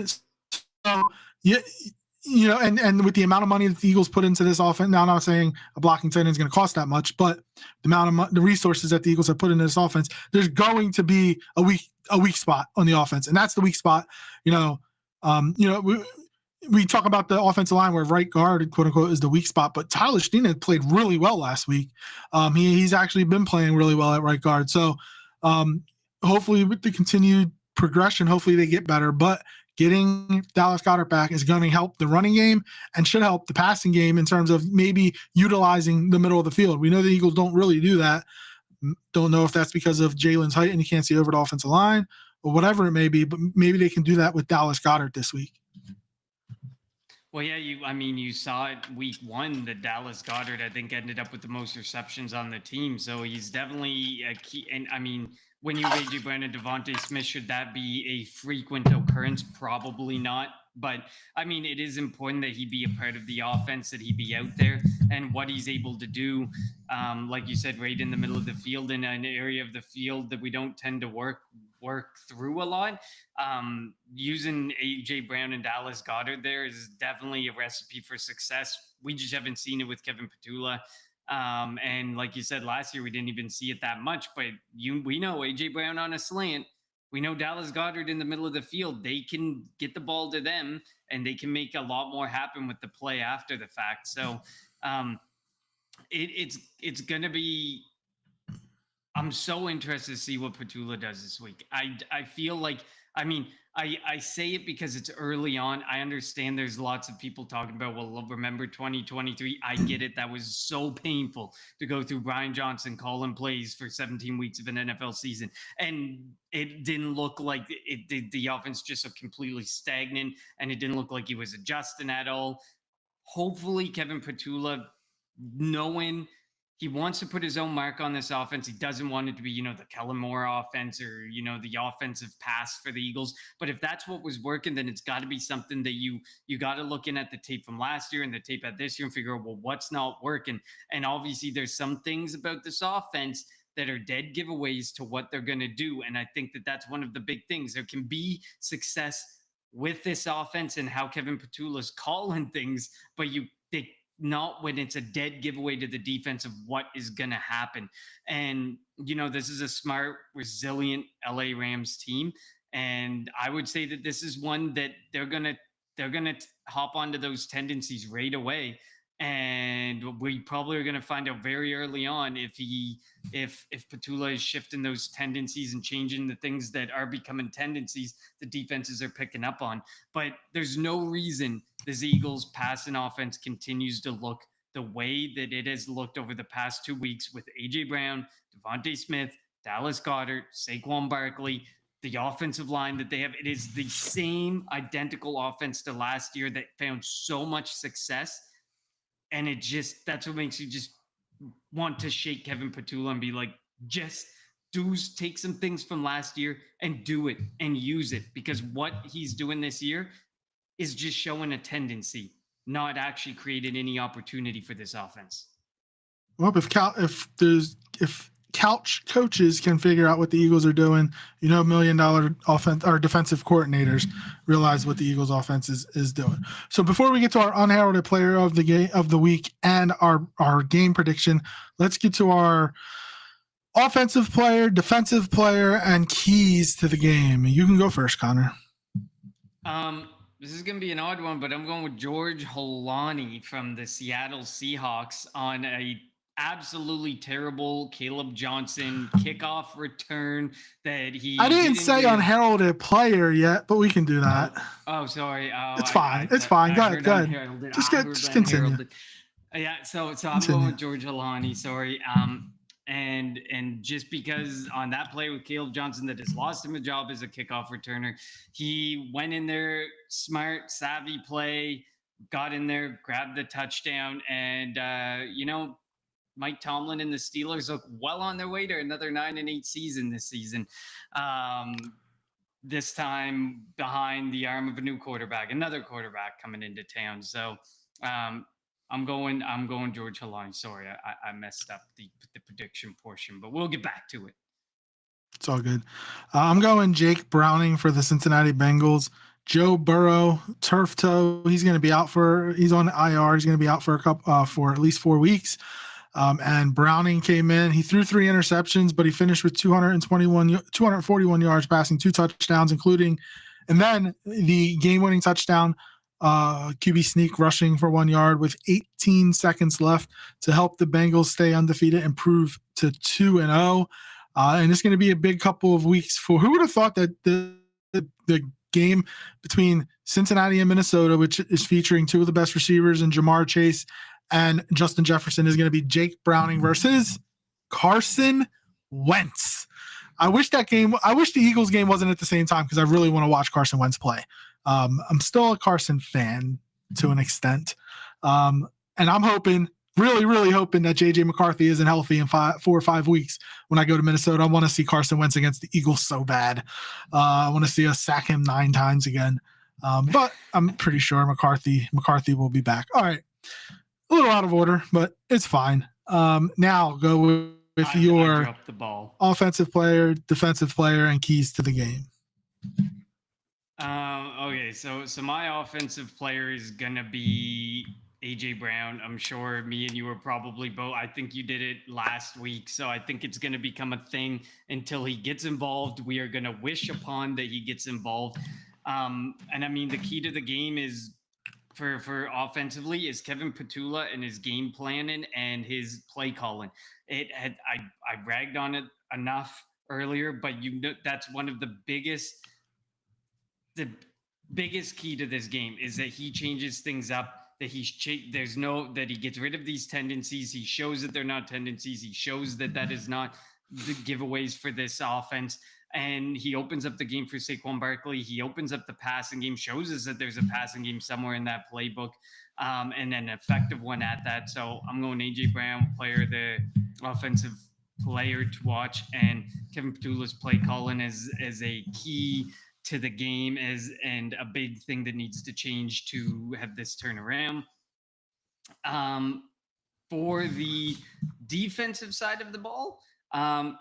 So yeah. And with the amount of money that the Eagles put into this offense, now I'm not saying a blocking tight end is going to cost that much, but the amount of the resources that the Eagles have put into this offense, there's going to be a weak spot on the offense, and that's the weak spot. We talk about the offensive line where right guard, quote unquote, is the weak spot, but Tyler Steen played really well last week. He's actually been playing really well at right guard. So hopefully with the continued progression, hopefully they get better, but getting Dallas Goedert back is going to help the running game and should help the passing game in terms of maybe utilizing the middle of the field. We know the Eagles don't really do that. Don't know if that's because of Jalen's height and he can't see over the offensive line or whatever it may be, but maybe they can do that with Dallas Goedert this week. Well, yeah, you saw it week 1 that Dallas Goedert, I think, ended up with the most receptions on the team. So he's definitely a key. And when you A.J. Brown and Devontae Smith, should that be a frequent occurrence? Probably not. But, it is important that he be a part of the offense, that he be out there, and what he's able to do, like you said, right in the middle of the field, in an area of the field that we don't tend to work through a lot. Using A.J. Brown and Dallas Goedert there is definitely a recipe for success. We just haven't seen it with Kevin Petula. And like you said, last year, we didn't even see it that much, but we know A.J. Brown on a slant. We know Dallas Goedert in the middle of the field. They can get the ball to them, and they can make a lot more happen with the play after the fact. So it's going to be – I'm so interested to see what Petula does this week. I feel like – I say it because it's early on. I understand there's lots of people talking about, well, remember 2023? I get it. That was so painful to go through Brian Johnson calling plays for 17 weeks of an NFL season. And it didn't look like the offense just looked completely stagnant, and it didn't look like he was adjusting at all. Hopefully, Kevin Petula, knowing he wants to put his own mark on this offense. He doesn't want it to be, the Kellen Moore offense or, the offensive pass for the Eagles. But if that's what was working, then it's got to be something that you got to look in at the tape from last year and the tape at this year and figure out, well, what's not working? And obviously there's some things about this offense that are dead giveaways to what they're going to do. And I think that that's one of the big things. There can be success with this offense and how Kevin Petula's calling things, but not when it's a dead giveaway to the defense of what is going to happen. And, this is a smart, resilient LA Rams team. And I would say that this is one that they're going to hop onto those tendencies right away. And we probably are going to find out very early on if Petula is shifting those tendencies and changing the things that are becoming tendencies the defenses are picking up on. But there's no reason this Eagles passing offense continues to look the way that it has looked over the past 2 weeks with A.J. Brown, Devontae Smith, Dallas Goedert, Saquon Barkley, the offensive line that they have. It is the same identical offense to last year that found so much success. And that's what makes you just want to shake Kevin Petula and be like, just take some things from last year and do it and use it, because what he's doing this year is just showing a tendency, not actually creating any opportunity for this offense. Well, if couch coaches can figure out what the Eagles are doing, $1 million offense or defensive coordinators realize what the Eagles offense is doing. So before we get to our unheralded player of the game of the week and our game prediction, let's get to our offensive player, defensive player, and keys to the game. You can go first, Connor. This is going to be an odd one, but I'm going with George Holani from the Seattle Seahawks on a absolutely terrible Caleb Johnson kickoff return that I didn't say unheralded player yet, but we can do that. Oh, sorry. It's fine. It's fine. Go ahead. Just continue. Yeah. So I'm going with George Holani. Sorry. And just because on that play with Caleb Johnson that has lost him a job as a kickoff returner, he went in there, smart, savvy play, got in there, grabbed the touchdown, and Mike Tomlin and the Steelers look well on their way to another 9-8 season this season. This time behind the arm of a new quarterback, another quarterback coming into town. So I'm going George Holani. Sorry, I messed up the prediction portion, but we'll get back to it. It's all good. I'm going Jake Browning for the Cincinnati Bengals. Joe Burrow, turf toe. He's on IR. He's going to be out for for at least 4 weeks. And Browning came in. He threw 3 interceptions, but he finished with 241 yards passing, 2 touchdowns, and then the game-winning touchdown, QB sneak rushing for 1 yard with 18 seconds left to help the Bengals stay undefeated, improve to 2-0. And it's going to be a big couple of weeks for who would have thought that the game between Cincinnati and Minnesota, which is featuring 2 of the best receivers in Jamar Chase and Justin Jefferson, is going to be Jake Browning versus Carson Wentz. I wish the Eagles game wasn't at the same time because I really want to watch Carson Wentz play. I'm still a Carson fan to an extent. And I'm really hoping that JJ McCarthy isn't healthy in 4 or 5 weeks when I go to Minnesota. I want to see Carson Wentz against the Eagles so bad. I want to see us sack him 9 times again. But I'm pretty sure McCarthy will be back. All right. A little out of order, but it's fine. Now go with your offensive player, defensive player, and keys to the game. Okay, so my offensive player is gonna be AJ Brown. I'm sure me and you were probably both. I think you did it last week, so I think it's gonna become a thing until he gets involved. We are gonna wish upon that he gets involved. And I mean, the key to the game is for offensively is Kevin Petula and his game planning and his play calling. I bragged on it enough earlier, but that's one of the biggest key to this game is that he changes things up, that that he gets rid of these tendencies. He shows that they're not tendencies. He shows that is not the giveaways for this offense. And he opens up the game for Saquon Barkley. He opens up the passing game, shows us that there's a passing game somewhere in that playbook, and an effective one at that. So I'm going A.J. Brown, the offensive player to watch, and Kevin Petula's play calling as a key to the game and a big thing that needs to change to have this turn around. For the defensive side of the ball,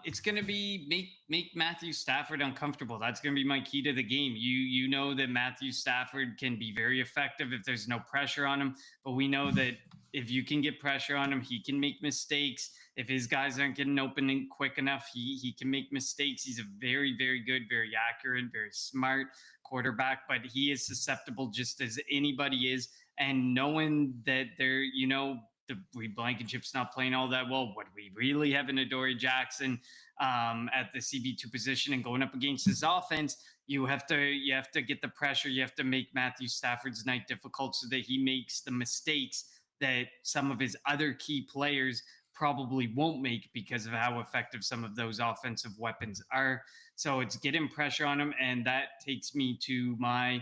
it's going to be make Matthew Stafford uncomfortable. That's going to be my key to the game. You know that Matthew Stafford can be very effective if there's no pressure on him, but we know that if you can get pressure on him, he can make mistakes. If his guys aren't getting open quick enough, he can make mistakes. He's a very, very good, very accurate, very smart quarterback, but he is susceptible just as anybody is. And knowing that the Blankenship's not playing all that well, what we really have in Adoree Jackson at the CB2 position and going up against his offense, you have to get the pressure. You have to make Matthew Stafford's night difficult so that he makes the mistakes that some of his other key players probably won't make because of how effective some of those offensive weapons are. So it's getting pressure on him, and that takes me to my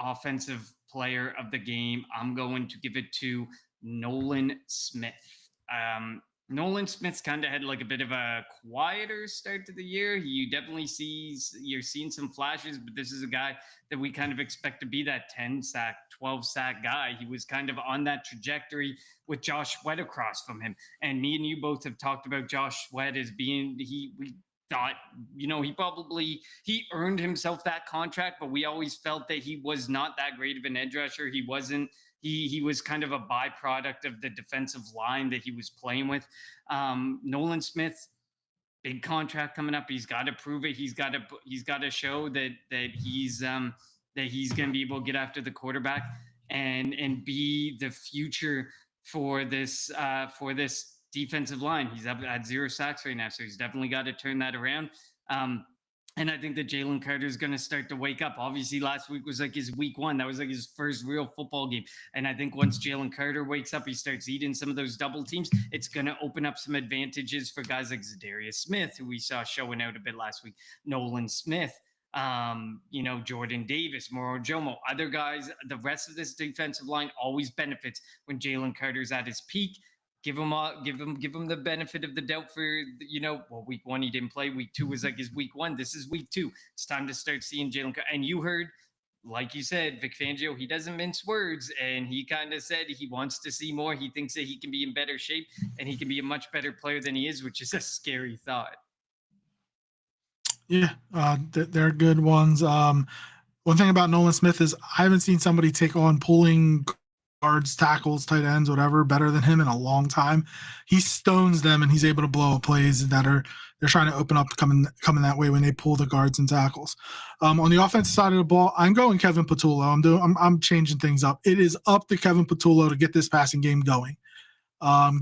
offensive player of the game, I'm going to give it to Nolan Smith. Nolan Smith's kind of had like a bit of a quieter start to the year. You're seeing some flashes, but this is a guy that we kind of expect to be that 10 sack, 12 sack guy. He was kind of on that trajectory with Josh Sweat across from him. And me and you both have talked about Josh Sweat as being, we thought, he earned himself that contract, but we always felt that he was not that great of an edge rusher. He was kind of a byproduct of the defensive line that he was playing with. Nolan Smith, big contract coming up. He's got to prove it. He's got to show that he's going to be able to get after the quarterback and be the future for this defensive line. He's up at 0 sacks right now, so he's definitely got to turn that around. And I think that Jalen Carter is going to start to wake up. Obviously, last week was like his week 1. That was like his first real football game. And I think once Jalen Carter wakes up, he starts eating some of those double teams. It's going to open up some advantages for guys like Zadarius Smith, who we saw showing out a bit last week, Nolan Smith, Jordan Davis, Moro Jomo, other guys. The rest of this defensive line always benefits when Jalen Carter's at his peak. Give him the benefit of the doubt for, week 1 he didn't play. Week 2 was like his week 1. This is week 2. It's time to start seeing Jalen. And you heard, like you said, Vic Fangio, he doesn't mince words, and he kind of said he wants to see more. He thinks that he can be in better shape and he can be a much better player than he is, which is a scary thought. Yeah, they're good ones. One thing about Nolan Smith is I haven't seen somebody take on pulling guards, tackles, tight ends, whatever, better than him in a long time. He stones them, and he's able to blow up plays that they're trying to open up coming that way when they pull the guards and tackles. On the offensive side of the ball, I'm going Kevin Patullo. I'm changing things up. It is up to Kevin Patullo to get this passing game going.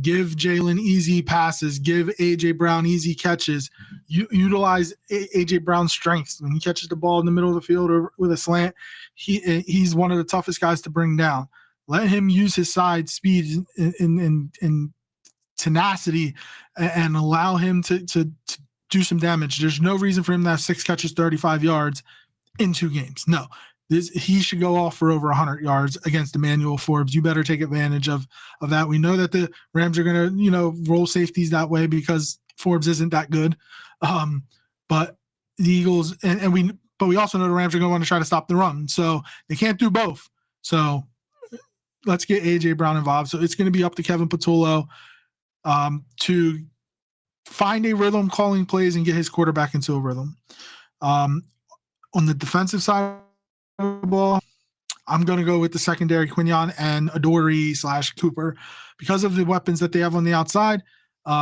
Give Jalen easy passes, give AJ Brown easy catches. Utilize AJ Brown's strengths. When he catches the ball in the middle of the field or with a slant, he's one of the toughest guys to bring down. Let him use his side speed and tenacity and allow him to do some damage. There's no reason for him to have 6 catches, 35 yards in 2 games. No, he should go off for over 100 yards against Emmanuel Forbes. You better take advantage of that. We know that the Rams are going to, roll safeties that way because Forbes isn't that good. But the Eagles but we also know the Rams are going to want to try to stop the run. So they can't do both. So let's get AJ Brown involved. So it's going to be up to Kevin Patullo to find a rhythm, calling plays, and get his quarterback into a rhythm. On the defensive side of the ball, I'm going to go with the secondary, Quinion and Adoree/Cooper, because of the weapons that they have on the outside.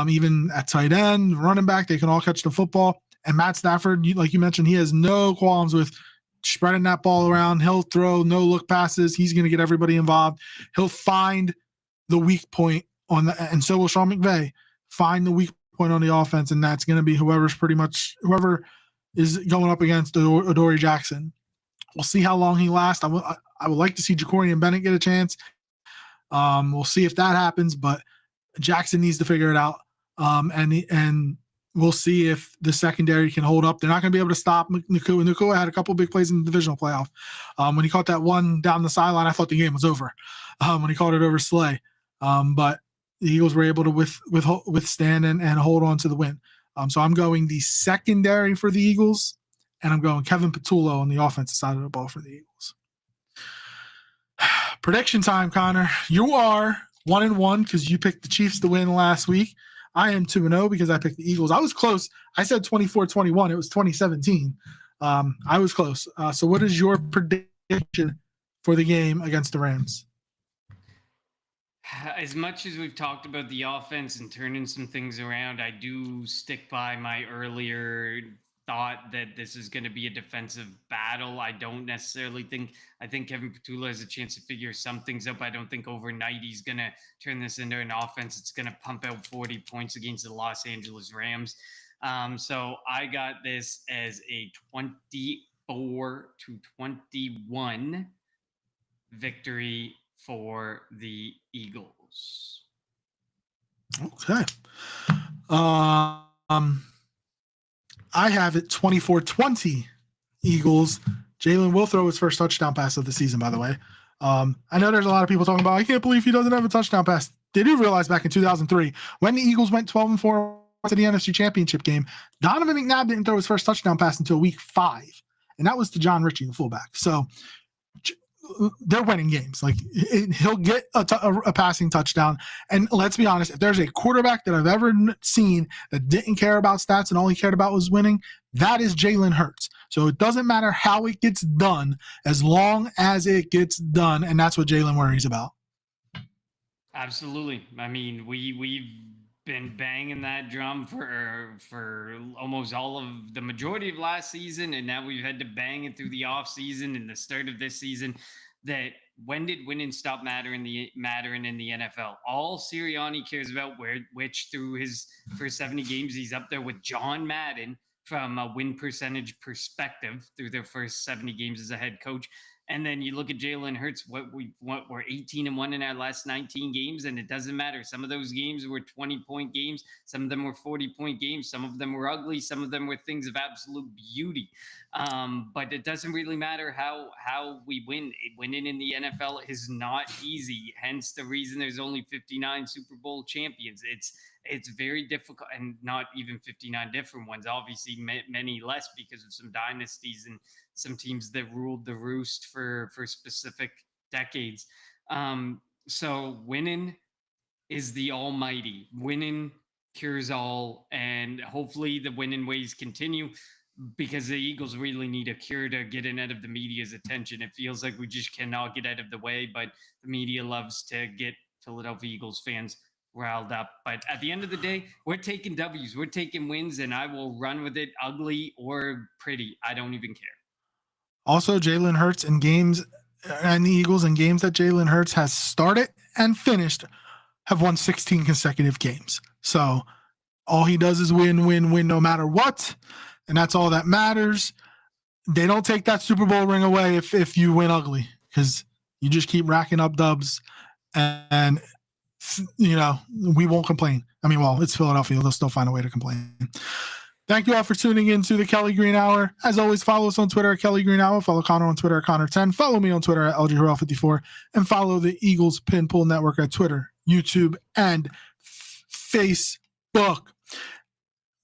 Even at tight end, running back, they can all catch the football. And Matt Stafford, like you mentioned, he has no qualms with spreading that ball around. He'll throw no-look passes. He's going to get everybody involved. He'll find the weak point and so will Sean McVay, find the weak point on the offense, and that's going to be whoever is going up against Adoree Jackson. We'll see how long he lasts. I would like to see Jacorian Bennett get a chance. We'll see if that happens, but Jackson needs to figure it out. And we'll see if the secondary can hold up. They're not going to be able to stop Nakua. Nakua had a couple big plays in the divisional playoff. When he caught that one down the sideline, I thought the game was over when he caught it over Slay. But the Eagles were able to withstand and hold on to the win. So I'm going the secondary for the Eagles, and I'm going Kevin Patullo on the offensive side of the ball for the Eagles. Prediction time, Connor. You are 1-1 because you picked the Chiefs to win last week. I am 2-0 because I picked the Eagles. I was close. I said 24-21. It was 2017. I was close. So what is your prediction for the game against the Rams? As much as we've talked about the offense and turning some things around, I do stick by my earlier thought that this is going to be a defensive battle. I think Kevin Patullo has a chance to figure some things up. I don't think overnight he's going to turn this into an offense. It's going to pump out 40 points against the Los Angeles Rams. So I got this as a 24-21 victory for the Eagles. Okay. I have it 24-20 Eagles. Jalen will throw his first touchdown pass of the season, by the way. I know there's a lot of people talking about, I can't believe he doesn't have a touchdown pass. They do realize back in 2003, when the Eagles went 12-4 to the NFC Championship game, Donovan McNabb didn't throw his first touchdown pass until week 5. And that was to John Ritchie, the fullback. So they're winning games. Like, he'll get a passing touchdown. And let's be honest, if there's a quarterback that I've ever seen that didn't care about stats and all he cared about was winning, that is Jalen Hurts. So it doesn't matter how it gets done, as long as it gets done. And that's what Jalen worries about. Absolutely. I mean, we've been banging that drum for almost all of the majority of last season, and now we've had to bang it through the off season and the start of this season. That when did winning stop mattering in the NFL? All Sirianni cares about, which through his first 70 games, he's up there with John Madden from a win percentage perspective through their first 70 games as a head coach. And then you look at Jalen Hurts, we're 18-1 in our last 19 games, and it doesn't matter. Some of those games were 20-point games. Some of them were 40-point games. Some of them were ugly. Some of them were things of absolute beauty. But it doesn't really matter how we win. Winning in the NFL is not easy. Hence the reason there's only 59 Super Bowl champions. It's very difficult, and not even 59 different ones. Obviously, many less because of some dynasties and some teams that ruled the roost for specific decades. So winning is the almighty. Winning cures all, and hopefully the winning ways continue, because the Eagles really need a cure to get in out of the media's attention. It feels like we just cannot get out of the way, but the media loves to get Philadelphia Eagles fans riled up. But at the end of the day, we're taking W's, we're taking wins, and I will run with it, ugly or pretty. I don't even care. Also, Jalen Hurts in games, and the Eagles in games that Jalen Hurts has started and finished, have won 16 consecutive games. So all he does is win no matter what. And that's all that matters. They don't take that Super Bowl ring away if you win ugly, because you just keep racking up dubs, and you know, we won't complain. I mean, well, it's Philadelphia. They'll still find a way to complain. Thank you all for tuning in to the Kelly Green Hour. As always, follow us on Twitter at Kelly Green Hour. Follow Connor on Twitter at Connor10. Follow me on Twitter at LGHurl54. And follow the Eagles Pin Pull Network at Twitter, YouTube, and Facebook.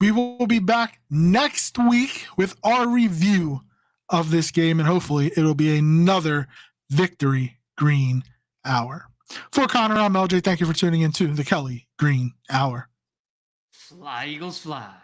We will be back next week with our review of this game, and hopefully it'll be another Victory Green Hour. For Connor, I'm LJ. Thank you for tuning in to the Kelly Green Hour. Fly, Eagles, fly.